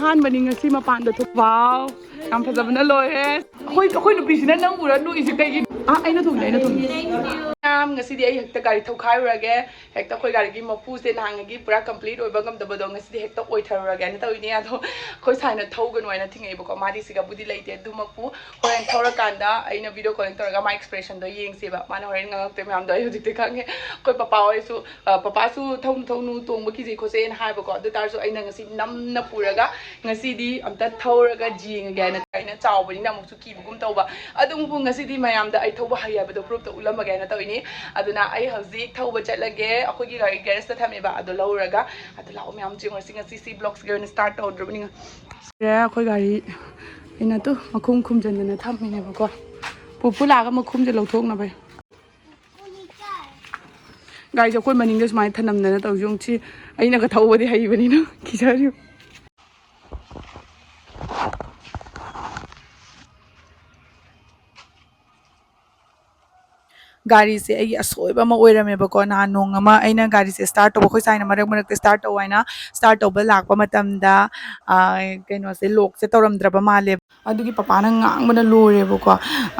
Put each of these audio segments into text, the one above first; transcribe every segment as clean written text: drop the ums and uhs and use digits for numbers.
ꯑꯍꯥꯟꯕꯅꯤ ꯉꯁꯤ ꯃꯄꯥꯟꯗ ꯊꯣꯛꯄꯥꯎ ꯌꯥꯝ ꯐꯖꯕꯅ ꯂꯣꯏꯔꯦ ꯑꯩꯈꯣꯏ ꯅꯨꯄꯤꯁꯤꯅ ꯅꯪ ꯎꯔ ꯅꯣꯛꯏꯁꯦ ꯀꯩꯒꯤ ꯑꯩꯅ ꯊꯣꯡꯉꯦ ꯉꯁꯤꯗꯤ ꯑꯩ ꯍꯦꯛꯇ ꯒꯥꯔꯤ ꯊꯧꯈꯥꯏꯔꯨꯔꯒꯦ ꯍꯦꯛꯇ ꯑꯩꯈꯣꯏ ꯒꯥꯔꯤꯒꯤ ꯃꯄꯨꯁꯦ ꯅꯍꯥꯟꯒꯤ ꯄꯨꯔꯥ ꯀꯝꯄ꯭ꯂꯤꯠ ꯑꯣꯏꯕ ꯉꯝꯗꯕꯗꯣ ꯉꯁꯤꯗꯤ ꯍꯦꯛꯇ ꯑꯣꯏꯊꯔꯨꯔꯒꯦꯅ ꯇꯧꯏꯅꯦ ꯑꯗꯣ ꯑꯩꯈꯣꯏ ꯁꯥꯏꯅ ꯊꯧꯒꯅꯨ ꯍꯥꯏꯅ ꯊꯤꯡꯉꯛꯏꯕꯀꯣ ꯃꯥꯗꯤ ꯁꯤꯒꯕꯨꯗꯤ ꯂꯩꯇꯦ ꯑꯗꯨꯃꯛꯄꯨ ꯍꯣꯔꯦꯟ ꯊꯧꯔꯀꯥꯟꯗ ꯑꯩꯅ ꯚꯤꯗꯤꯑꯣ ꯀꯣꯂꯤꯡ ꯇꯧꯔꯒ ꯃꯥꯏ ꯑꯦꯛꯁꯄ꯭ꯔꯦꯁꯟꯗꯣ ꯌꯦꯡꯁꯦꯕ ꯃꯥꯅ ꯍꯣꯔꯦꯟ ꯉꯥꯡꯉꯛꯇꯣꯏ ꯃꯌꯥꯝꯗꯣ ꯑꯩ ꯍꯧꯖꯤꯛꯇꯤ ꯈꯪꯉꯦ ꯑꯩꯈꯣꯏ ꯄꯄꯥ ꯍꯣꯏꯁꯨ ꯄꯄꯥꯁꯨ ꯊꯧꯅꯨ ꯇꯣꯡꯕ ꯀꯤꯖꯩ ꯈꯣꯠꯆꯩꯅ ꯍꯥꯏꯕꯀꯣ ꯑꯗꯨ ꯇꯥꯔꯁꯨ ꯑꯩꯅ ꯉꯁꯤ ꯅꯝꯅ ꯄꯨꯔꯒ ꯉꯁꯤꯗꯤ ꯑꯝꯇ ꯊꯧꯔꯒ ꯌꯦꯡꯉꯒꯦ ꯍꯥꯏꯅ ꯑꯩꯅ ꯆꯥꯎꯕꯅꯤꯅ ꯑꯃꯨꯛꯁꯨ ꯀꯤꯕꯒꯨꯝ ꯇꯧꯕ ꯑꯗꯨꯕꯨ ꯉꯁꯤꯗꯤ ꯃꯌꯥꯝꯗ ꯑꯩ ꯊꯧꯕ ꯍꯩ ꯍꯥꯏꯕꯗꯣ ꯄ꯭ꯔꯨꯐꯇ ꯎꯠꯂꯝꯃꯒꯦ ꯍꯥꯏꯅ ꯇꯧꯏꯅꯤ ꯑꯗꯨꯅ ꯑꯩ ꯍꯧꯖꯤꯛ ꯊꯧꯕ ꯆꯠꯂꯒꯦ ꯑꯩꯈꯣꯏꯒꯤ ꯒꯥꯔꯤ ꯒꯦꯔꯦꯖꯇ ꯊꯝꯃꯦꯕ ꯑꯗꯣ ꯂꯧꯔꯒ ꯑꯗꯨ ꯂꯥꯛꯑꯣ ꯃꯌꯥꯝ ꯆꯦꯡꯉꯨꯔꯁꯤ ꯉꯁꯤ ꯕ꯭ꯂꯣꯛꯁꯤꯒꯤ ꯑꯣꯏꯅ ꯁ꯭ꯇꯥꯔꯠ ꯇꯧꯗ꯭ꯔꯕꯅꯤ ꯑꯩꯈꯣꯏ ꯒꯥꯔꯤ ꯑꯩꯅ ꯃꯈꯨꯝ ꯈꯨꯝꯖꯤꯟꯗꯅ ꯊꯝꯃꯤꯅꯦꯕꯀꯣ ꯄꯨꯄꯨ ꯂꯥꯛꯑꯒ ꯃꯈꯨꯝꯁꯦ ꯂꯧꯊꯣꯛꯅꯕ ꯒꯥꯔꯤꯁꯦ ꯑꯩꯈꯣꯏ ꯃꯅꯤꯡꯗ ꯁꯨꯃꯥꯏꯅ ꯊꯅꯝꯗꯅ ꯇꯧꯁꯤ ꯁꯤ ꯑꯩꯅꯒ ꯊꯧꯕꯗꯤ ꯍꯩꯕꯅꯤꯅ ꯀꯤꯖꯔꯤꯕ ꯒꯥꯔꯤꯁꯦ ꯑꯩꯒꯤ ꯑꯁꯣꯏꯕ ꯑꯃ ꯑꯣꯏꯔꯝꯃꯦꯕꯀꯣ ꯅꯍꯥꯟ ꯅꯣꯡ ꯑꯃ ꯑꯩꯅ ꯒꯥꯔꯤꯁꯦ ꯁ꯭ꯇꯥꯔꯠ ꯇꯧꯕ ꯑꯩꯈꯣꯏ ꯁꯥꯏꯅ ꯃꯔꯛꯇ ꯁ꯭ꯇꯥꯔꯠ ꯇꯧ ꯍꯥꯏꯅ ꯁ꯭ꯇꯥꯔꯠ ꯇꯧꯕ ꯂꯥꯛꯄ ꯃꯇꯝꯗ ꯀꯩꯅꯣꯁꯦ ꯂꯣꯛꯁꯦ ꯇꯧꯔꯝꯗ꯭ꯔꯕ ꯃꯥꯜꯂꯦꯕ ꯑꯗꯨꯒꯤ ꯄꯄꯥꯅ ꯉꯥꯡꯕꯅ ꯂꯣꯏꯔꯦꯕꯀꯣ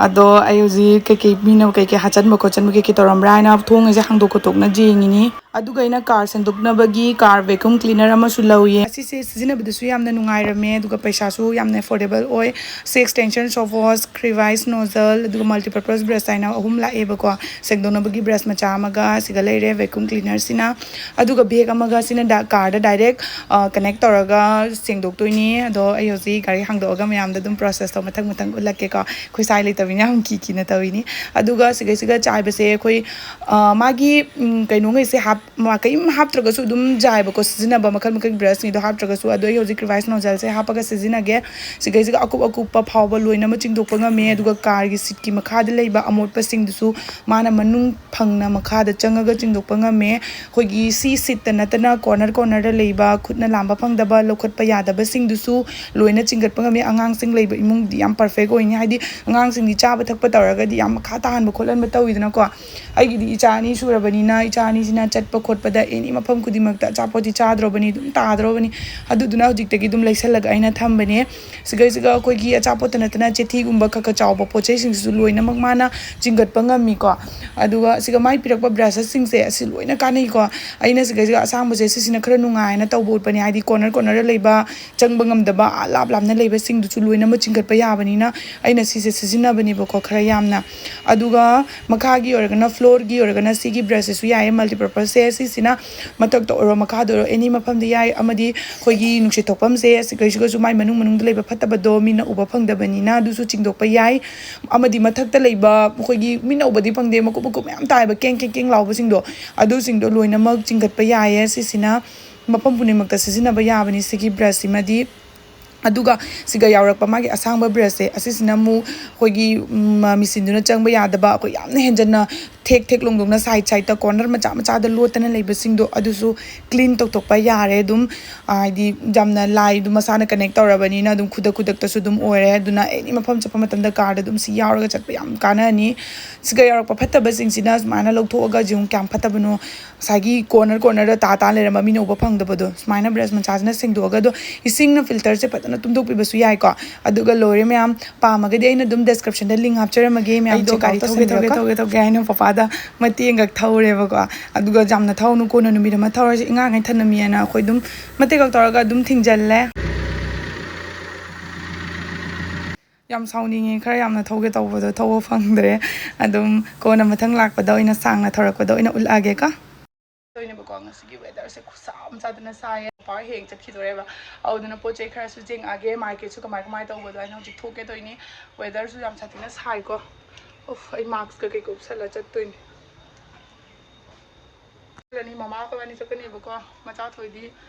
ꯑꯗꯣ ꯑꯩ ꯍꯧꯖꯤꯛ ꯀꯩꯀꯩ ꯃꯤꯅ ꯀꯩꯀꯩ ꯍꯥꯆꯟꯕ ꯈꯣꯠꯆꯟꯕ ꯀꯩꯀꯩ ꯇꯧꯔꯝꯕ꯭ꯔꯥ ꯍꯥꯏꯅ ꯊꯣꯡꯉꯁꯦ ꯍꯥꯡꯗꯣꯛ ꯈꯣꯠꯇꯣꯛꯅ ꯌꯦꯡꯉꯤꯅꯤ ꯑꯗꯨꯒ ꯑꯩꯅ ꯀꯥꯔ ꯁꯦꯡꯗꯣꯛꯅꯕꯒꯤ ꯀꯥꯔ ꯚꯦꯀꯨꯝ ꯀ꯭ꯂꯤꯅꯔ ꯑꯃꯁꯨ ꯂꯧꯏ ꯑꯁꯤꯁꯦ ꯁꯤꯖꯤꯟꯅꯕꯗꯁꯨ ꯌꯥꯝꯅ ꯅꯨꯡꯉꯥꯏꯔꯝꯃꯦ ꯑꯗꯨꯒ ꯄꯩꯁꯥꯁꯨ ꯌꯥꯝꯅ ꯑꯦꯐꯣꯔꯗꯦꯕꯜ ꯑꯣꯏ 6 extension soft wash crevice nozzle ꯑꯗꯨꯒ multipurpose brush ꯍꯥꯏꯅ 3 ꯂꯥꯛꯑꯦꯕꯀꯣ ꯁꯦꯡꯗꯣꯛꯅꯕꯒꯤ ꯕ꯭ꯔꯁ ꯃꯆꯥ ꯑꯃꯒ ꯁꯤꯒ ꯂꯩꯔꯦ ꯚꯦꯀꯨꯝ ꯀ꯭ꯂꯤꯅꯔꯁꯤꯅ ꯑꯗꯨꯒ ꯕꯦꯒ ꯑꯃꯒ ꯁꯤꯅ ꯀꯥꯔꯗ ꯗꯥꯏꯔꯦꯛ ꯀꯅꯦꯛ ꯇꯧꯔꯒ ꯁꯦꯡꯗꯣꯛꯇꯣꯏꯅꯤ ꯑꯗꯣ ꯑꯩ ꯍꯧꯖꯤꯛ ꯒꯥꯔꯤ ꯍꯥꯡꯗꯣꯛꯑꯒ ꯃꯌꯥꯝꯗ ꯑꯗꯨꯝ ꯄ꯭ꯔꯣꯁꯦꯁꯇꯣ ꯃꯊꯪ ꯎꯠꯂꯛꯀꯦꯀꯣ ꯑꯩꯈꯣꯏ ꯁꯥꯏ ꯂꯩꯇꯕꯅꯤꯅ ꯌꯥꯝ ꯀꯤꯅ ꯇꯧꯏꯅꯤ ꯑꯗꯨꯒ ꯁꯤꯒ ꯆꯥꯏꯕꯁꯦ ꯑꯩꯈꯣꯏ ꯃꯥꯒꯤ ꯀꯩꯅꯣꯉꯩꯁꯦ ꯀꯩꯝ ꯍꯥꯞꯇ꯭ꯔꯒꯁꯨ ꯑꯗꯨꯝ ꯖꯥꯏꯕꯀꯣ ꯁꯤꯖꯤꯟꯅꯕ ꯃꯈꯜ ꯕ꯭ꯔꯁꯅꯤꯗꯣ ꯍꯥꯞꯇ꯭ꯔꯒꯁꯨ ꯑꯗꯣ ꯑꯩ ꯍꯧꯖꯤꯛ ꯀ꯭ꯔꯤꯚꯥꯏꯁ ꯅꯣꯖꯜꯁꯦ ꯍꯥꯞꯄꯒ ꯁꯤꯖꯤꯟꯅꯒꯦ ꯁꯤꯒ ꯑꯀꯨꯞꯄ ꯐꯥꯎꯕ ꯂꯣꯏꯅꯃꯛ ꯆꯤꯡꯊꯣꯛꯄ ꯉꯝꯃꯦ ꯑꯗꯨꯒ ꯀꯥꯔꯒꯤ ꯁꯤꯠꯀꯤ ꯃꯈꯥꯗ ꯂꯩꯕ ꯑꯃꯣꯠꯄꯁꯤꯡꯗꯨꯁꯨ ꯃꯥꯅ ꯃꯅꯨꯡ ꯐꯪꯅ ꯃꯈꯥꯗ ꯆꯪꯉꯒ ꯆꯤꯡꯊꯣꯛꯄ ꯉꯝꯃꯦ ꯑꯩꯈꯣꯏꯒꯤ ꯁꯤꯠꯇ ꯅꯠꯇꯅ ꯀꯣꯔꯅꯔꯗ ꯂꯩꯕ ꯈꯨꯠꯅ ꯂꯥꯝꯕ ꯐꯪꯗꯕ ꯂꯧꯈꯠꯄ ꯌꯥꯗꯕꯁꯤꯡꯗꯨꯁꯨ ꯂꯣꯏꯅ ꯆꯤꯡꯈꯠꯄ ꯉꯝꯃꯤ ꯑꯉꯥꯡꯁꯤꯡ ꯂꯩꯕ ꯏꯃꯨꯡꯗꯤ ꯌꯥꯝ ꯄꯔꯐꯦꯛ ꯑꯣꯏꯅꯤ ꯍꯥꯏꯗꯤ ꯑꯉꯥꯡꯁꯤꯡꯗꯤ ꯆꯥꯕ ꯊꯛꯄ ꯇꯧꯔꯒꯗꯤ ꯌꯥꯝ ꯃꯈꯥ ꯇꯥꯍꯟꯕ ꯈꯣꯠꯍꯟꯕ ꯇꯧꯋꯤꯗꯅꯀꯣ ꯑꯩꯒꯤꯗꯤ ꯏꯆꯥ 2 ꯁꯨꯔꯕꯅꯤꯅ ꯏꯆꯥ 2ꯁꯤ나 ꯆꯠꯄ ꯈꯣꯠꯄꯗ ꯑꯦꯅꯤ ꯃꯐꯝ ꯈꯨꯗꯤꯡꯃꯛꯇ ꯑꯆꯥꯄꯣꯠꯇꯤ ꯆꯥꯗ꯭ꯔꯕꯅꯤ ꯑꯗꯨꯝ ꯇꯥꯗ꯭ꯔꯕꯅꯤ ꯑꯗꯨꯗꯨꯅ ꯍꯧꯖꯤꯛꯇꯒꯤ ꯑꯗꯨꯝ ꯂꯩꯁꯜꯂꯒ ꯑꯩꯅ ꯊꯝꯕꯅꯦ ꯁꯤꯒ ꯑꯩꯈꯣꯏꯒꯤ ꯑꯆꯥꯄꯣꯠꯇ ꯅꯠꯇꯅ ꯆꯦꯊꯤꯒꯨꯝꯕ ꯈꯔ ꯆꯥꯎꯕ ꯄꯣꯠꯆꯩꯁꯤꯡꯁꯤꯁꯨ ꯂꯣꯏꯅꯃꯛ ꯃꯥꯅ ꯆꯤꯡꯈꯠꯄ ꯉꯝꯃꯤꯀꯣ ꯑꯗꯨꯒ ꯁꯤꯒ ꯃꯥꯏ ꯄꯤꯔꯛꯄ ꯕ꯭ꯔꯁꯦꯁꯁꯤꯡꯁꯦ ꯑꯁꯤ ꯂꯣꯏꯅ ꯀꯥꯟꯅꯩꯀꯣ ꯑꯩꯅ ꯁꯤꯒ ꯑꯁꯥꯡꯕꯁꯦ ꯁꯤꯁꯤꯅ ꯈꯔ ꯅꯨꯡꯉꯥꯏꯅ ꯇꯧꯕ ꯎꯠꯄꯅꯦ ꯍꯥꯏꯗꯤ ꯀꯣꯔꯅꯔꯗ ꯂꯩꯕ ꯆꯪꯕ ꯉꯝꯗꯕ ꯂꯥꯞꯅ ꯂꯩꯕꯁꯤꯡꯗꯨꯁꯨ ꯂꯣꯏꯅꯃꯛ ꯆꯤꯡꯈꯠꯄ ꯌꯥꯕꯅꯤꯅ ꯑꯩꯅ ꯁꯤꯁꯦ ꯁꯤꯖꯤꯟꯅꯕꯅꯦꯕꯀꯣ ꯈꯔ ꯌꯥꯝꯅ ꯑꯗꯨꯒ ꯃꯈꯥꯒꯤ ꯑꯣꯏꯔꯒꯅ ꯐ꯭ꯂꯣꯔꯒꯤ ꯑꯣꯏꯔꯒꯅ ꯁꯤꯒꯤ ꯕ꯭ꯔꯁꯁꯤꯁꯨ ꯌꯥꯏꯌꯦ ꯃꯜꯇꯤꯄꯔꯄꯁꯁꯦ ꯁꯤꯁꯤꯅ ꯃꯊꯛꯇ ꯑꯣꯏꯔꯣ ꯃꯈꯥꯗ ꯑꯣꯏꯔꯣ ꯑꯦꯅꯤ ꯃꯐꯝꯗ ꯌꯥꯏ ꯑꯃꯗꯤ ꯑꯩꯈꯣꯏꯒꯤ ꯅꯨꯡꯁꯤꯠ ꯊꯣꯛꯐꯝꯁꯦ ꯁꯤꯒꯁꯨ ꯃꯥꯏ ꯃꯅꯨꯡꯗ ꯂꯩꯕ ꯐꯠꯇꯕꯗꯣ ꯃꯤꯅ ꯎꯕ ꯐꯪꯗꯕꯅꯤꯅ ꯑꯗꯨꯁꯨ ꯆꯤꯡꯗꯣꯛꯄ ꯌꯥꯏ ꯑꯃꯗꯤ ꯃꯊꯛꯇ ꯂꯩꯕ ꯑꯩꯈꯣꯏꯒꯤ ꯃꯤꯅ ꯎꯕꯗꯤ ꯐꯪꯗꯦ ꯃꯀꯨꯞ ꯃꯌꯥꯝ ꯇꯥꯏꯕ ꯀꯦꯡ ꯂꯥꯎꯕꯁꯤꯡꯗꯣ ꯑꯗꯨꯁꯤꯡꯗꯣ ꯂꯣꯏꯅꯃꯛ ꯆꯤꯡꯈꯠꯄ ꯌꯥꯏꯌꯦ ꯁꯤꯁꯤꯅ ꯃꯐꯝ ꯄꯨꯝꯅꯃꯛꯇ ꯁꯤꯖꯤꯟꯅꯕ ꯌꯥꯕꯅꯤ ꯁꯤꯒꯤ ꯕ꯭ꯔꯁꯁꯤꯃꯗꯤ ꯑꯗꯨꯒ ꯁꯤꯒ ꯌꯥꯎꯔꯛꯄ ꯃꯥꯒꯤ ꯑꯁꯥꯡꯕ ꯕ꯭ꯔꯁꯁꯦ ꯑꯁꯤꯁꯤꯅ ꯑꯃꯨꯛ ꯑꯩꯈꯣꯏꯒꯤ ꯃꯦꯆꯤꯟꯗꯨꯅ ꯆꯪꯕ ꯌꯥꯗꯕ ꯑꯩꯈꯣꯏ ꯌꯥꯝꯅ ꯍꯦꯟꯖꯟꯅ ꯊꯦꯛ ꯂꯣꯡꯗꯣꯛꯅ ꯁꯥꯏꯗꯇ ꯀꯣꯔꯅꯔ ꯃꯆꯥꯗ ꯂꯣꯠꯇꯅ ꯂꯩꯕꯁꯤꯡꯗꯣ ꯑꯗꯨꯁꯨ ꯀ꯭ꯂꯤꯟ ꯇꯧꯊꯣꯛꯄ ꯌꯥꯔꯦ ꯑꯗꯨꯝ ꯍꯥꯏꯗꯤ ꯌꯥꯝꯅ ꯂꯥꯏ ꯑꯗꯨꯝ ꯃꯁꯥꯅ ꯀꯅꯦꯛ ꯇꯧꯔꯕꯅꯤꯅ ꯑꯗꯨꯝ ꯈꯨꯗꯛꯇꯁꯨ ꯑꯗꯨꯝ ꯑꯣꯏꯔꯦ ꯑꯗꯨꯅ ꯑꯦꯅꯤ ꯃꯐꯝ ꯆꯠꯄ ꯃꯇꯝꯗ ꯀꯥꯔꯗ ꯑꯗꯨꯝ ꯁꯤ ꯌꯥꯎꯔꯒ ꯆꯠꯄ ꯌꯥꯝ ꯀꯥꯟꯅꯅꯤ ꯁꯤꯒ ꯌꯥꯎꯔꯛꯄ ꯐꯠꯇꯕꯁꯤꯡꯁꯤꯅ ꯁꯨꯃꯥꯏꯅ ꯂꯧꯊꯣꯛꯑꯒ ꯌꯦꯡꯉꯨ ꯀꯌꯥꯝ ꯐꯠꯇꯕꯅꯣ ꯉꯁꯥꯏꯒꯤ ꯀꯣꯔꯅꯔꯗ ꯇꯥ ꯂꯩꯔꯝꯕ ꯃꯤꯅ ꯎꯕ ꯐꯪꯗꯕꯗꯣ ꯁꯨꯃꯥꯏꯅ ꯕ꯭ꯔꯁ ꯃꯆꯥꯁꯤꯅ ꯁꯦꯡꯗꯣꯛꯑꯒ ꯑꯗꯣ ꯏꯁꯤꯡꯅ ꯐꯤꯜꯇꯔꯁꯦ ꯐꯖꯅ ꯇꯨꯝꯊꯣꯛꯄꯤꯕꯁꯨ ꯌꯥꯏꯀꯣ ꯑꯗꯨꯒ ꯂꯣꯏꯔꯦ ꯃꯌꯥꯝ ꯄꯥꯝꯃꯒꯗꯤ ꯑꯩꯅ ꯑꯗꯨꯝ ꯗꯦꯁꯀ꯭ꯔꯤꯞꯁꯟꯗ ꯂꯤꯡ ꯍꯥꯞꯆꯔꯝꯃꯒꯦ ꯃꯌꯥꯝ ꯒꯥꯔꯤ ꯊꯧꯒꯦ ꯍꯥꯏꯅ ꯄꯄꯥꯗ ꯃꯇꯦꯡꯒ ꯊꯧꯔꯦꯕꯀꯣ ꯑꯗꯨꯒ ꯌꯥꯝꯅ ꯊꯧꯅꯨ ꯀꯣꯟꯅ ꯅꯨꯃꯤꯠ ꯑꯃ ꯊꯧꯔꯁꯤ ꯑꯉꯥꯡꯈꯩ ꯊꯅꯝꯃꯤꯅ ꯑꯩꯈꯣꯏ ꯑꯗꯨꯝ ꯃꯇꯦꯛ ꯇꯧꯔꯒ ꯑꯗꯨꯝ ꯊꯤꯡꯖꯜꯂꯦ ꯌꯥꯝ ꯁꯥꯎꯅꯤꯡꯉꯦ ꯈꯔ ꯌꯥꯝꯅ ꯊꯧꯒꯦ ꯇꯧꯕꯗꯣ ꯊꯧꯕ ꯐꯪꯗ꯭ꯔꯦ ꯑꯗꯨꯝ ꯀꯣꯟꯅ ꯃꯊꯪ ꯂꯥꯛꯄꯗ ꯑꯣꯏꯅ ꯁꯥꯡꯅ ꯊꯧꯔꯛꯄꯗ ꯑꯣꯏꯅ ꯎꯠꯂꯛꯑꯒꯦꯀꯣ ꯇꯣꯏꯅꯦꯕꯀꯣ ꯉꯁꯤꯒꯤ ꯋꯦꯗꯔꯁꯦ ꯈꯨꯠꯁꯥ ꯑꯃ ꯆꯥꯗꯅ ꯁꯥꯏꯌꯦ ꯄꯥꯎ ꯍꯌꯦꯡ ꯆꯠꯈꯤꯗꯣꯔꯦꯕ ꯑꯗꯨꯅ ꯄꯣꯠ ꯆꯩ ꯈꯔꯁꯨ ꯌꯦꯡꯉꯛꯑꯒꯦ ꯃꯥꯔꯀꯦꯠꯁꯨ ꯀꯃꯥꯏ ꯇꯧꯕꯗꯣ ꯑꯩꯅ ꯍꯧꯖꯤꯛ ꯊꯣꯛꯀꯦ ꯇꯧꯏꯅꯤ ꯋꯦꯗꯔꯁꯨ ꯌꯥꯝ ꯁꯥꯊꯤꯅ ꯁꯥꯏꯀꯣ ꯑꯩ ꯃꯥꯛꯁꯀ ꯀꯩꯀ ꯎꯞꯁꯜꯂ ꯆꯠꯇꯣꯏꯅꯤ ꯃꯃꯥ ꯑꯩꯈꯣꯏꯕꯥꯅꯤ ꯆꯠꯀꯅꯦꯕꯀꯣ ꯃꯆꯥ ꯊꯣꯏꯗꯤ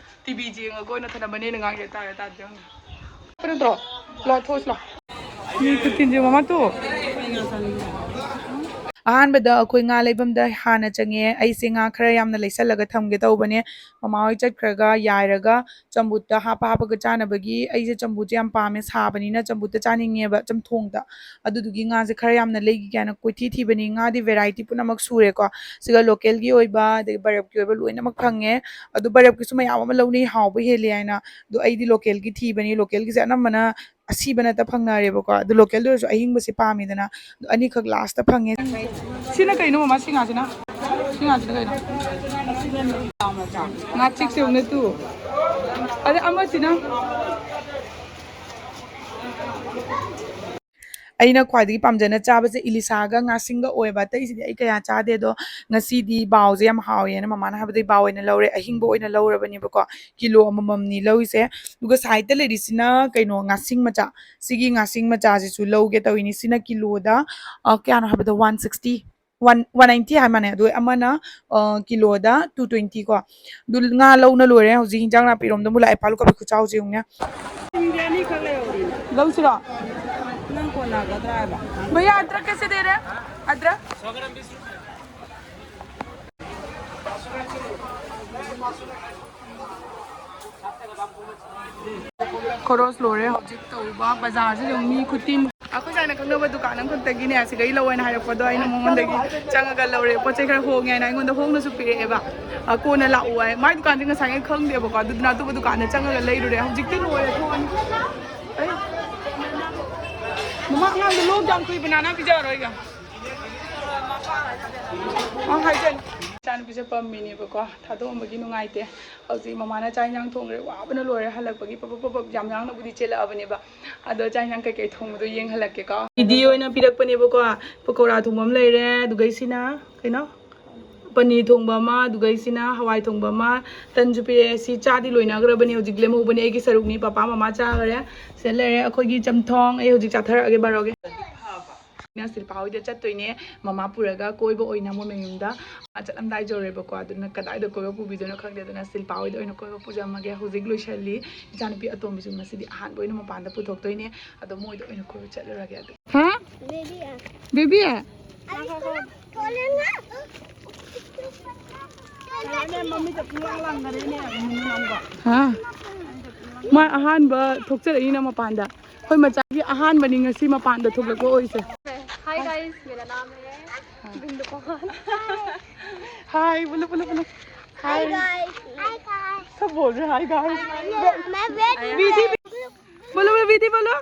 ꯇꯤꯚꯤ ꯌꯦꯡꯉꯒ ꯑꯣꯏꯅ ꯊꯅꯝꯕꯅꯦꯅ ꯉꯥꯡꯒꯦ ꯇꯥꯗꯦ ꯅꯠꯇ꯭ꯔꯣ ꯂꯥꯎ ꯊꯣꯛꯑꯁꯤ ꯂꯥꯎ ꯃꯃꯥ ꯇꯨ ꯑꯍꯥꯟꯕꯗ ꯑꯩꯈꯣꯏ ꯉꯥ ꯂꯩꯐꯝꯗ ꯍꯥꯟꯅ ꯆꯪꯉꯦ ꯑꯩꯁꯦ ꯉꯥ ꯈꯔ ꯌꯥꯝꯅ ꯂꯩꯁꯜꯂꯒ ꯊꯝꯒꯦ ꯇꯧꯕꯅꯦ ꯃꯃꯥ ꯍꯣꯏ ꯆꯠꯈ꯭ꯔꯒ ꯌꯥꯏꯔꯒ ꯆꯝꯐꯨꯠꯇ ꯍꯥꯞꯄꯒ ꯆꯥꯅꯕꯒꯤ ꯑꯩꯁꯦ ꯆꯝꯐꯨꯠꯁꯦ ꯌꯥꯝ ꯄꯥꯝꯃꯦ ꯁꯥꯕꯅꯤꯅ ꯆꯝꯐꯨꯠꯇ ꯆꯥꯅꯤꯡꯉꯦꯕ ꯆꯝꯊꯣꯡꯗ ꯑꯗꯨꯗꯨꯒꯤ ꯉꯥꯁꯦ ꯈꯔ ꯌꯥꯝꯅ ꯂꯩꯈꯤ ꯀꯥꯏꯅ ꯀꯣꯏꯊꯤ ꯊꯤꯕꯅꯤ ꯉꯥꯗꯤ ꯚꯦꯔꯥꯏꯇꯤ ꯄꯨꯝꯅꯃꯛ ꯁꯨꯔꯦꯀꯣ ꯁꯤꯒ ꯂꯣꯀꯦꯜꯒꯤ ꯑꯣꯏꯕ ꯑꯗꯒꯤ ꯕꯔꯞꯀꯤ ꯑꯣꯏꯕ ꯂꯣꯏꯅꯃꯛ ꯐꯪꯉꯦ ꯑꯗꯨ ꯕꯔꯞꯀꯤꯁꯨ ꯃꯌꯥꯝ ꯑꯃ ꯂꯧꯅꯩ ꯍꯥꯎꯕ ꯍꯦꯜꯂꯤ ꯍꯥꯏꯅ ꯑꯗꯣ ꯑꯩꯗꯤ ꯂꯣꯀꯦꯜꯒꯤ ꯊꯤꯕꯅꯤ ꯂꯣꯀꯦꯜꯒꯤꯁꯦ ꯑꯅꯝꯕꯅ ꯑꯁꯤꯕ ꯅꯠꯇ ꯐꯪꯅꯔꯦꯕꯀꯣ ꯑꯗꯨ ꯂꯣꯀꯦꯜꯗ ꯑꯣꯏꯔꯁꯨ ꯑꯍꯤꯡꯕꯁꯦ ꯄꯥꯝꯃꯤꯗꯅ ꯑꯗꯨ ꯑꯅꯤꯈꯛ ꯂꯥꯁꯇ ꯐꯪꯉꯦ ꯁꯤꯅ ꯀꯩꯅꯣ ꯃꯃꯥ ꯁꯤ ꯉꯥꯁꯤꯅ ꯁꯤ ꯉꯥꯁꯤꯅ ꯀꯩꯅꯣ ꯉꯥꯆꯤꯛ ꯁꯦ ꯇꯨ ꯑꯗ ꯑꯃꯁꯤꯅ ꯑꯩꯅ ꯈ꯭ꯋꯥꯏꯗꯒꯤ ꯄꯥꯝꯖꯅ ꯆꯥꯕꯁꯦ ꯏꯂꯤꯁꯥꯒ ꯉꯥꯁꯤꯡꯒ ꯑꯣꯏꯕ ꯑꯇꯩꯁꯤꯗꯤ ꯑꯩ ꯀꯌꯥ ꯆꯥꯗꯦ ꯑꯗꯣ ꯉꯁꯤꯗꯤ ꯕꯥꯎꯁꯦ ꯌꯥꯝ ꯍꯥꯎꯋꯦꯅ ꯃꯃꯥꯅ ꯍꯥꯏꯕꯗꯤ ꯕꯥꯎ ꯑꯣꯏꯅ ꯂꯧꯔꯦ ꯑꯍꯤꯡꯕ ꯑꯣꯏꯅ ꯂꯧꯔꯕꯅꯦꯕꯀꯣ ꯀꯤꯂꯣ ꯑꯃꯃꯝꯅꯤ ꯂꯧꯔꯤꯁꯦ ꯑꯗꯨꯒ ꯁꯥꯏꯗꯠꯇ ꯂꯩꯔꯤꯁꯤꯅ ꯀꯩꯅꯣ ꯉꯥꯁꯤꯡ ꯃꯆꯥ ꯁꯤꯒꯤ ꯉꯥꯁꯤꯡ ꯃꯆꯥꯁꯤꯁꯨ ꯂꯧꯒꯦ ꯇꯧꯏꯅꯤ ꯁꯤꯅ ꯀꯤꯂꯣꯗ ꯀꯌꯥꯅꯣ ꯍꯥꯏꯕꯗ 160 190 ꯍꯥꯏ ꯃꯥꯅꯦ ꯑꯗꯨ ꯑꯃꯅ ꯀꯤꯂꯣꯗ 220 ꯀꯣ ꯑꯗꯨ ꯉꯥ ꯂꯧꯅ ꯂꯣꯏꯔꯦ ꯍꯧꯖꯤꯛ ꯍꯤꯟꯖꯥꯡ ꯅꯥꯄꯤꯔꯣꯝꯗ ꯑꯃꯨꯛ ꯂꯥꯛꯑꯦ ꯄꯥꯂꯨ ꯀꯞꯄꯤ ꯈꯨꯆꯥꯎꯁꯦ ꯌꯦꯡꯉꯨꯅꯦ ꯂꯧꯁꯤꯔꯣ ꯅꯪ ꯀꯣꯟꯅꯒꯗ꯭ꯔꯥ ꯍꯥꯏꯕ भैया अदरक कैसे दे रहे हैं अदरक 100 ग्राम 20 खरोस लोरे हौजिक तौबा बाजार से मी खुतिम अखो जाने खंगबा दुकान खंतगिने सिगै लवैना हायरपदो आइना मोंगोंदगी चंगागा लौरे पोचे खर होंगे आइना अइगोंदा होंगनसु पिरेबा कोना लाउ आइ माइ दुकान दिंगा सांगे खंगदेबको अदुना अतुबा दुकान चंगागा लैरुरे हौजिक ते लोरे थोनि अइ ममा ngang lo jam kui banana pijaroiga हाइजन ꯏꯆꯥꯅꯨꯄꯤꯁꯦ ꯄꯝꯃꯤꯅꯦꯕꯀꯣ ꯊꯥꯗꯣꯛꯑꯝꯕꯒꯤ ꯅꯨꯡꯉꯥꯏꯇꯦ ꯍꯧꯖꯤꯛ ꯃꯃꯥꯅ ꯆꯥꯛ ꯏꯟꯖꯥꯡ ꯊꯣꯡꯈ꯭ꯔꯦ ꯋꯥꯕꯅ ꯂꯣꯏꯔꯦ ꯍꯜꯂꯛꯄꯒꯤ ꯄꯄꯞ ꯌꯥꯝ ꯌꯥꯡꯅꯕꯨꯗꯤ ꯆꯦꯜꯂꯛꯑꯕꯅꯦꯕ ꯑꯗꯣ ꯆꯥꯛ ꯏꯟꯖꯥꯡ ꯀꯩꯀꯩ ꯊꯣꯡꯕꯗꯣ ꯌꯦꯡꯍꯜꯂꯛꯀꯦꯀꯣ ꯏꯗꯤ ꯑꯣꯏꯅ ꯄꯤꯔꯛꯄꯅꯦꯕꯀꯣ ꯄꯀꯧꯔꯥ ꯊꯣꯡꯕ ꯑꯃ ꯂꯩꯔꯦ ꯑꯗꯨꯒꯩꯁꯤꯅ ꯀꯩꯅꯣ ꯄꯅꯤꯔ ꯊꯣꯡꯕ ꯑꯃ ꯑꯗꯨꯒꯩꯁꯤꯅ ꯍꯋꯥꯏ ꯊꯣꯡꯕ ꯑꯃ ꯇꯟꯁꯨ ꯄꯤꯔꯛꯑꯦ ꯁꯤ ꯆꯥꯗꯤ ꯂꯣꯏꯅꯈ꯭ꯔꯕꯅꯤ ꯍꯧꯖꯤꯛ ꯂꯦꯝꯍꯧꯕꯅꯦ ꯑꯩꯒꯤ ꯁꯔꯨꯛꯅꯤ ꯄꯄꯥ ꯃꯃꯥ ꯆꯥꯈꯔꯦ ꯁꯤꯗ ꯂꯩꯔꯦ ꯑꯩꯈꯣꯏꯒꯤ ꯆꯝꯊꯣꯡ ꯑꯩ ꯍꯧꯖꯤꯛ ꯆꯥꯊꯔꯛꯑꯒꯦ ꯕꯥꯔꯣꯒꯦ ꯁꯤꯜꯄꯥ ꯍꯣꯏꯗ ꯆꯠꯇꯣꯏꯅꯦ ꯃꯃꯥ ꯄꯨꯔꯒ ꯀꯣꯏꯕ ꯑꯣꯏꯅ ꯃꯣꯏ ꯃꯌꯨꯝꯗ ꯆꯠꯂꯝꯗꯥꯏ ꯖꯧꯔꯦꯕꯀꯣ ꯑꯗꯨꯅ ꯀꯗꯥꯏꯗ ꯀꯣꯏꯕ ꯄꯨꯕꯤꯗꯣꯏꯅꯣ ꯈꯪꯗꯦ ꯑꯗꯨꯅ ꯁꯤꯜꯄꯥ ꯍꯣꯏꯗ ꯑꯣꯏꯅ ꯀꯣꯏꯕ ꯄꯨꯖꯃꯒꯦ ꯍꯧꯖꯤꯛ ꯂꯣꯏꯁꯜꯂꯤ ꯏꯆꯥꯅꯨꯄꯤ ꯑꯇꯣꯝꯕꯤꯁꯨ ꯉꯁꯤꯗꯤ ꯑꯍꯥꯟꯕ ꯑꯣꯏꯅ ꯃꯄꯥꯟꯗ ꯄꯨꯊꯣꯛꯇꯣꯏꯅꯦ ꯑꯗꯣ ꯃꯣꯏꯗ ꯑꯣꯏꯅ ꯀꯣꯏꯕ ꯆꯠꯂꯨꯔꯒꯦ ꯑꯗꯨ ꯍꯥ ꯕꯦꯕꯤ ꯍꯥ ꯃꯥ ꯑꯍꯥꯟꯕ ꯊꯣꯛꯆꯔꯛꯏꯅ ꯃꯄꯥꯟꯗ ꯑꯩꯈꯣꯏ ꯃꯆꯥꯒꯤ ꯑꯍꯥꯟꯕꯅꯤ ꯉꯁꯤ मपान थोꯛꯂꯛꯄ ꯑꯣꯏꯁꯦ हाय गाइस मेरा नाम है बिंदु पवन हाय बोलो बोलो बोलो हाय गाइस हाय गाइस सब बोल रहे हाय गाइस मैं विधि बोलो विधि बोलो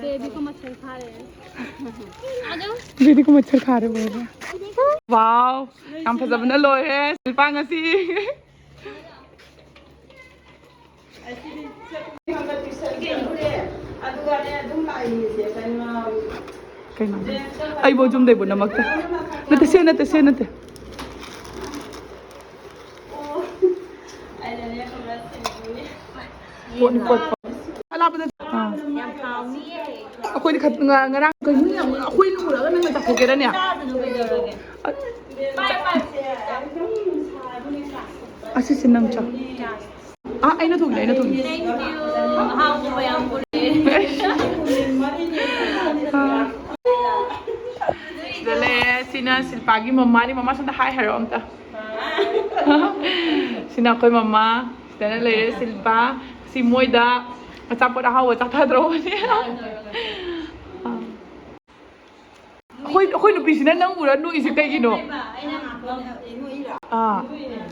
बेबी को मच्छर खा रहे हैं बेबी को मच्छर खा रहे बोल रहे वाओ हम फजबना लोए शिल्पा ngasi ꯑꯩꯕꯨ ꯆꯨꯝꯗꯩꯕꯨ ꯅꯃꯛꯇ ꯅꯠꯇꯦ ꯁꯦ ꯅꯠꯇꯦ ꯁꯦ ꯅꯠꯇꯦ ꯑꯩꯈꯣꯏꯗꯤ ꯉꯔꯥꯡ ꯑꯩꯈꯣꯏꯅ ꯎꯔꯒ ꯅꯪꯅ ꯆꯥꯊꯣꯛꯀꯦꯔꯅꯦ ꯑꯁꯤꯁꯦ ꯅꯪ ꯆꯥꯎ ꯑꯩꯅ ꯊꯣꯡꯉꯦ ꯑꯩꯅ ꯊꯣꯡꯉꯦ ꯁꯤꯗ ꯂꯩꯔꯦ ꯁꯤꯅ ꯁꯤꯜꯄꯥꯒꯤ ꯃꯃꯥꯅꯤ ꯃꯃꯥ ꯁꯣꯝꯗ ꯍꯥꯏ ꯍꯥꯏꯔꯣ ꯑꯝꯇ ꯁꯤꯅ ꯑꯩꯈꯣꯏ ꯃꯃꯥ ꯁꯤꯗꯅ ꯂꯩꯔꯦ ꯁꯤꯜꯄꯥ ꯁꯤ ꯃꯣꯏꯗ ꯑꯆꯥꯄꯣꯠ ꯑꯍꯥꯎꯕ ꯆꯥꯊꯗ꯭ꯔꯣꯕꯅꯦ ꯑꯩꯈꯣꯏ ꯅꯨꯄꯤꯁꯤꯅ ꯅꯪ ꯎꯔ ꯅꯣꯛꯏꯁꯦ ꯀꯩꯒꯤꯅꯣ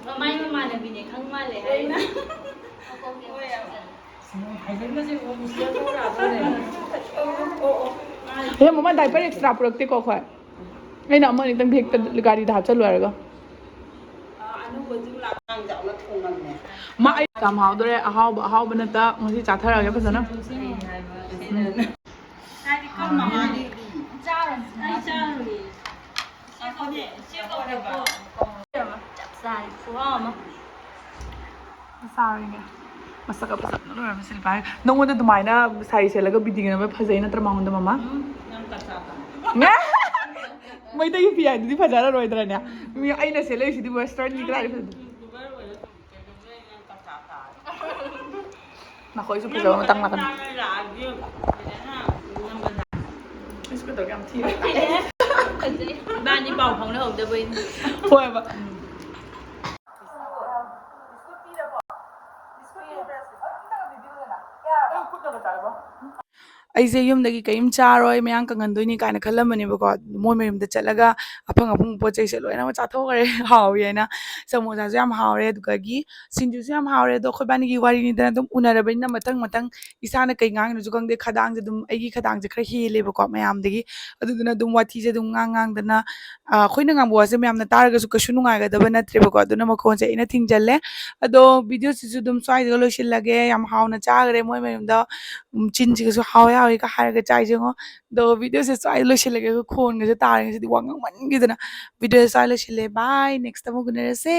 ꯃꯃꯥꯏ ꯃꯃꯥꯟꯅꯕꯤꯅꯦ ꯈꯪ ꯃꯥꯜꯂꯦ ꯍꯥꯏꯅ ꯃꯃꯥ ꯗꯥꯏꯄꯔ ꯑꯦꯛꯁꯇ꯭ꯔꯥ ꯄꯨꯔꯛꯇꯦꯀꯣ ꯑꯩꯈꯣꯏ ꯑꯩꯅ ꯑꯃ ꯑꯅꯤꯇꯪ ꯍꯦꯛꯇ ꯒꯥꯔꯤꯗ ꯍꯥꯞꯆꯜꯂꯨ ꯍꯥꯏꯔꯒ ꯃꯥ ꯑꯩ ꯌꯥꯝ ꯍꯥꯎꯗꯣꯔꯦ ꯑꯍꯥꯎꯕ ꯅꯠꯇ ꯉꯁꯤ ꯆꯥꯊꯔꯛꯑꯒꯦ ꯐꯖꯅ ꯆꯥꯔꯤꯅꯦ ꯃꯁꯛꯀ ꯐꯖꯅ ꯂꯣꯏꯔꯝꯃꯦ ꯁꯤꯜꯄꯥ ꯅꯪꯉꯣꯟꯗ ꯑꯗꯨꯃꯥꯏꯅ ꯁꯥꯔꯤ ꯁꯦꯠꯂꯒ ꯕꯤꯗꯤꯡ ꯐꯖꯩ ꯅꯠꯇ꯭ꯔ ꯃꯉꯣꯟꯗ ꯃꯃꯥ ꯃꯩꯇꯩꯒꯤ ꯐꯤ ꯍꯥꯏꯗꯨꯗꯤ ꯐꯖꯔꯔꯣꯏꯗ꯭ꯔꯅꯦ ꯃꯤ ꯑꯩꯅ ꯁꯦꯠꯂꯛꯏꯁꯤꯗꯤ ꯋꯦꯁꯇꯔꯟꯒꯤ ꯀꯗꯥꯏꯗ ꯅꯈꯣꯏꯁꯨ ꯐꯖꯕ ꯃꯇꯥꯡ ꯂꯥꯛꯀꯅꯤ ꯕꯤꯁꯀꯨꯠꯇꯣ ꯌꯥꯝ ꯊꯤꯔꯦ ꯐꯖꯩ 이ꯕꯥꯅꯤ ꯄꯥꯎ ꯐꯥꯎꯅꯍꯧꯗꯕꯩꯅꯤ ꯍꯣꯏꯕ ꯑꯩꯁꯦ ꯌꯨꯝꯗꯒꯤ ꯀꯔꯤꯝ ꯆꯥꯔꯣꯏ ꯃꯌꯥꯡ ꯀꯪꯍꯟꯗꯣꯏꯅꯤ ꯀꯥꯏꯅ ꯈꯜꯂꯝꯕꯅꯦꯕꯀꯣ ꯃꯣꯏ ꯃꯌꯨꯝꯗ ꯆꯠꯂꯒ ꯑꯐꯪ ꯑꯐꯪꯕ ꯄꯣꯠ ꯆꯩꯁꯦ ꯂꯣꯏꯅꯃꯛ ꯆꯥꯊꯣꯛꯈ꯭ꯔꯦ ꯍꯥꯎꯋꯤ ꯍꯥꯏꯅ ꯁꯃꯣꯁꯥꯁꯨ ꯌꯥꯝ ꯍꯥꯎꯔꯦ ꯑꯗꯨꯗꯒꯤ ꯁꯤꯡꯖꯨꯁꯨ ꯌꯥꯝ ꯍꯥꯎꯔꯦ ꯑꯗꯣ ꯑꯩꯈꯣꯏ ꯕꯥꯅꯤꯒꯤ ꯋꯥꯔꯤꯅꯤꯗꯅ ꯑꯗꯨꯝ ꯎꯅꯔꯕꯅꯤ나 ꯃꯊꯪ ꯃꯊꯪ ꯏꯁꯥꯅ ꯀꯩ ꯉꯥꯡꯉꯤꯅꯣꯁꯨ ꯈꯪꯗꯦ ꯈꯗꯥꯡꯁꯦ ꯑꯗꯨꯝ ꯑꯩꯒꯤ ꯈꯗꯥꯡꯁꯦ ꯈꯔ ꯍꯦꯜꯂꯦꯕꯀꯣ ꯃꯌꯥꯝꯗꯒꯤ ꯑꯗꯨꯗꯨꯅ ꯑꯗꯨꯝ ꯋꯥꯊꯤꯁꯦ ꯑꯗꯨꯝ ꯉꯥꯡꯗꯅ ꯑꯩꯈꯣꯏꯅ ꯉꯥꯡꯕ ꯋꯥꯁꯦ ꯃꯌꯥꯝꯅ ꯇꯥꯔꯒꯁꯨ ꯀꯩꯁꯨ ꯅꯨꯡꯉꯥꯏꯒꯗꯕ ꯅꯠꯇ꯭ꯔꯦꯕꯀꯣ ꯑꯗꯨꯅ ꯃꯈꯣꯟꯁꯦ ꯑꯩꯅ ꯊꯤꯡꯖꯜꯂꯦ ꯑꯗꯣ ꯚꯤꯗꯤꯑꯣꯁꯤꯁꯨ ꯑꯗꯨꯝ ꯁ꯭ꯋꯥꯏꯗꯒ ꯂꯣꯏꯁꯤꯜꯂꯒꯦ ꯌꯥꯝ ꯍꯥꯎꯅ ꯆꯥꯈ꯭ꯔꯦ ꯃꯣꯏ ꯃꯌꯨꯝꯗ ꯆꯤꯟꯁꯤꯒꯁꯨ ꯍꯥꯎꯋꯦ ꯍꯥꯎꯋꯦꯒ ꯍꯥꯏꯔꯒ ꯆꯥꯏꯁꯦꯉꯣ ꯑꯗꯣ ꯚꯤꯗꯤꯑꯣꯁꯦ ꯁ꯭ꯋꯥꯏꯗ ꯂꯣꯏꯁꯤꯜꯂꯒꯦ ꯈꯣꯟꯒꯁꯦ ꯇꯥꯔꯦ ꯉꯁꯤꯗꯤ ꯋꯥ ꯉꯥꯡꯃꯟꯈꯤꯗꯅ ꯚꯤꯗꯤꯑꯣꯁꯦ ꯁ꯭ꯋꯥꯏꯗ ꯂꯣꯏꯁꯤꯜꯂꯦ ꯕꯥꯏ ꯅꯦꯛꯁꯇ ꯑꯃꯨꯛ ꯎꯅꯔꯁꯦ